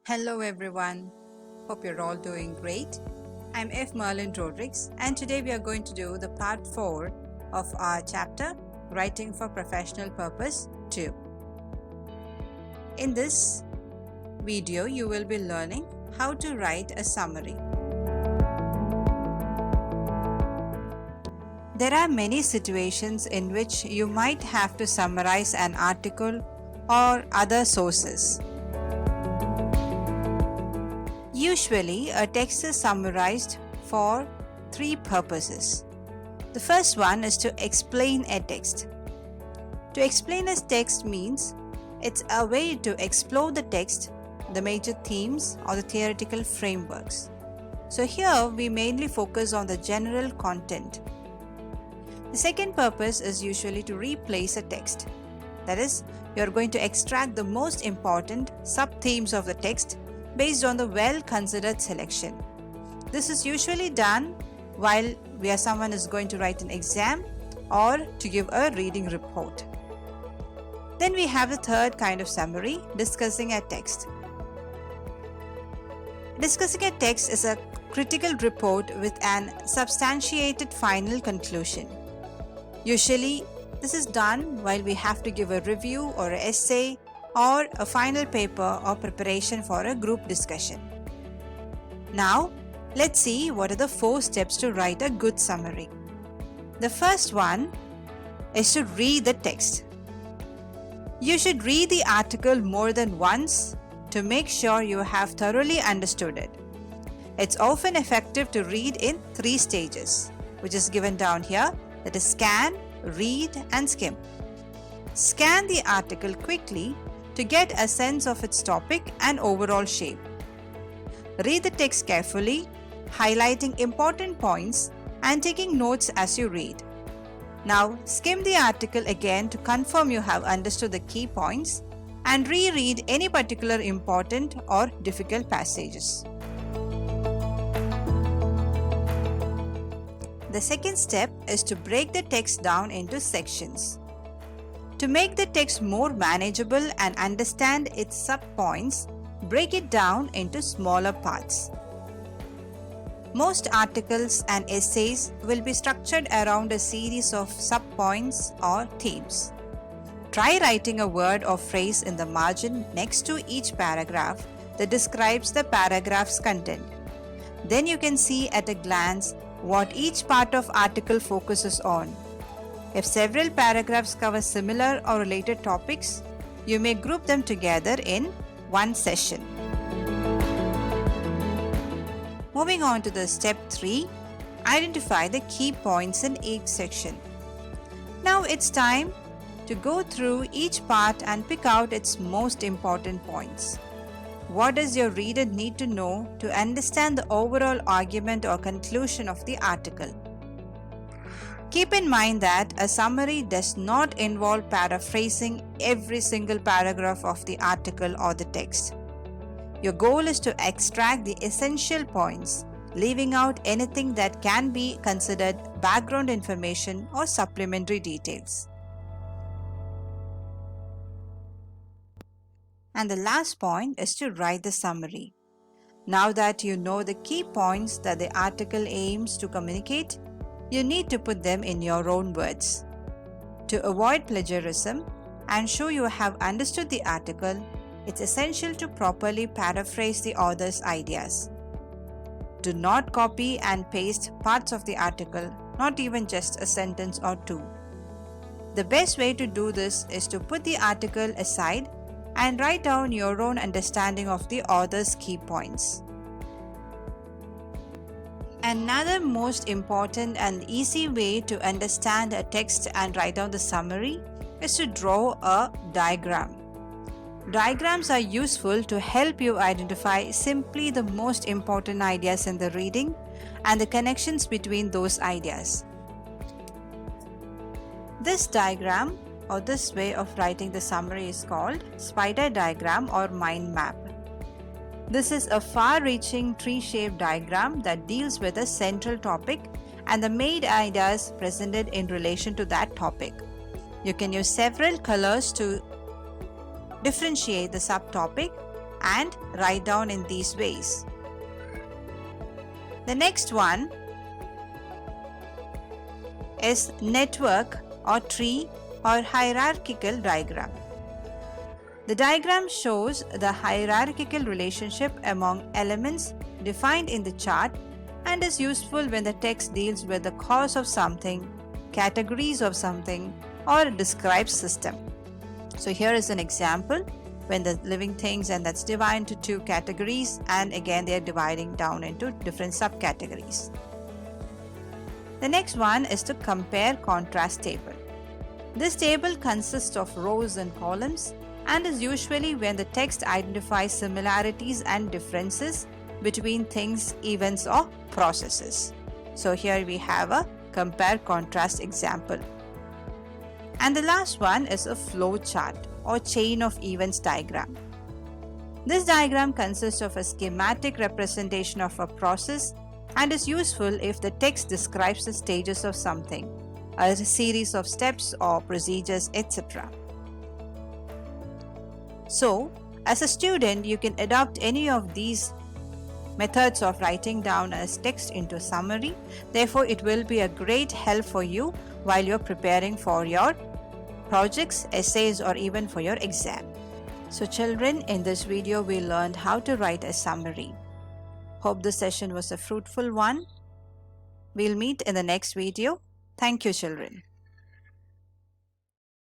Hello everyone, hope you're all doing great. I'm F. Merlin Rodrigues and today we are going to do the part 4 of our chapter Writing for Professional Purpose 2. In this video you will be learning how to write a summary. There are many situations in which you might have to summarize an article or other sources. Usually, a text is summarized for 3 purposes. The first one is to explain a text. To explain a text means it's a way to explore the text, the major themes or the theoretical frameworks. So here we mainly focus on the general content. The second purpose is usually to replace a text. That is, you are going to extract the most important sub-themes of the text based on the well-considered selection. This is usually done while someone is going to write an exam or to give a reading report. Then we have the third kind of summary, discussing a text. Discussing a text is a critical report with an substantiated final conclusion. Usually, this is done while we have to give a review or an essay or a final paper or preparation for a group discussion. Now, let's see what are the 4 steps to write a good summary. The first one is to read the text. You should read the article more than once to make sure you have thoroughly understood it. It's often effective to read in 3 stages, which is given down here, that is scan, read and skim. Scan the article quickly to get a sense of its topic and overall shape. Read the text carefully, highlighting important points and taking notes as you read. Now, skim the article again to confirm you have understood the key points and reread any particular important or difficult passages. The second step is to break the text down into sections. To make the text more manageable and understand its sub-points, break it down into smaller parts. Most articles and essays will be structured around a series of sub-points or themes. Try writing a word or phrase in the margin next to each paragraph that describes the paragraph's content. Then you can see at a glance what each part of article focuses on. If several paragraphs cover similar or related topics, you may group them together in one session. Moving on to the step 3, identify the key points in each section. Now it's time to go through each part and pick out its most important points. What does your reader need to know to understand the overall argument or conclusion of the article? Keep in mind that a summary does not involve paraphrasing every single paragraph of the article or the text. Your goal is to extract the essential points, leaving out anything that can be considered background information or supplementary details. And the last point is to write the summary. Now that you know the key points that the article aims to communicate, you need to put them in your own words. To avoid plagiarism and show you have understood the article, it's essential to properly paraphrase the author's ideas. Do not copy and paste parts of the article, not even just a sentence or 2. The best way to do this is to put the article aside and write down your own understanding of the author's key points. Another most important and easy way to understand a text and write down the summary is to draw a diagram. Diagrams are useful to help you identify simply the most important ideas in the reading and the connections between those ideas. This diagram or this way of writing the summary is called spider diagram or mind map. This is a far-reaching tree-shaped diagram that deals with a central topic and the main ideas presented in relation to that topic. You can use several colors to differentiate the subtopic and write down in these ways. The next one is network or tree or hierarchical diagram. The diagram shows the hierarchical relationship among elements defined in the chart and is useful when the text deals with the cause of something, categories of something, or describes system. So here is an example when the living things, and that's divided into two categories, and again they are dividing down into different subcategories. The next one is to compare contrast table. This table consists of rows and columns and is usually when the text identifies similarities and differences between things, events, or processes. So here we have a compare contrast example. And the last one is a flow chart or chain of events diagram. This diagram consists of a schematic representation of a process and is useful if the text describes the stages of something, a series of steps or procedures, etc. So, as a student, you can adopt any of these methods of writing down as text into summary. Therefore, it will be a great help for you while you're preparing for your projects, essays, or even for your exam. So children, in this video we learned how to write a summary. Hope this session was a fruitful one. We'll meet in the next video. Thank you, children.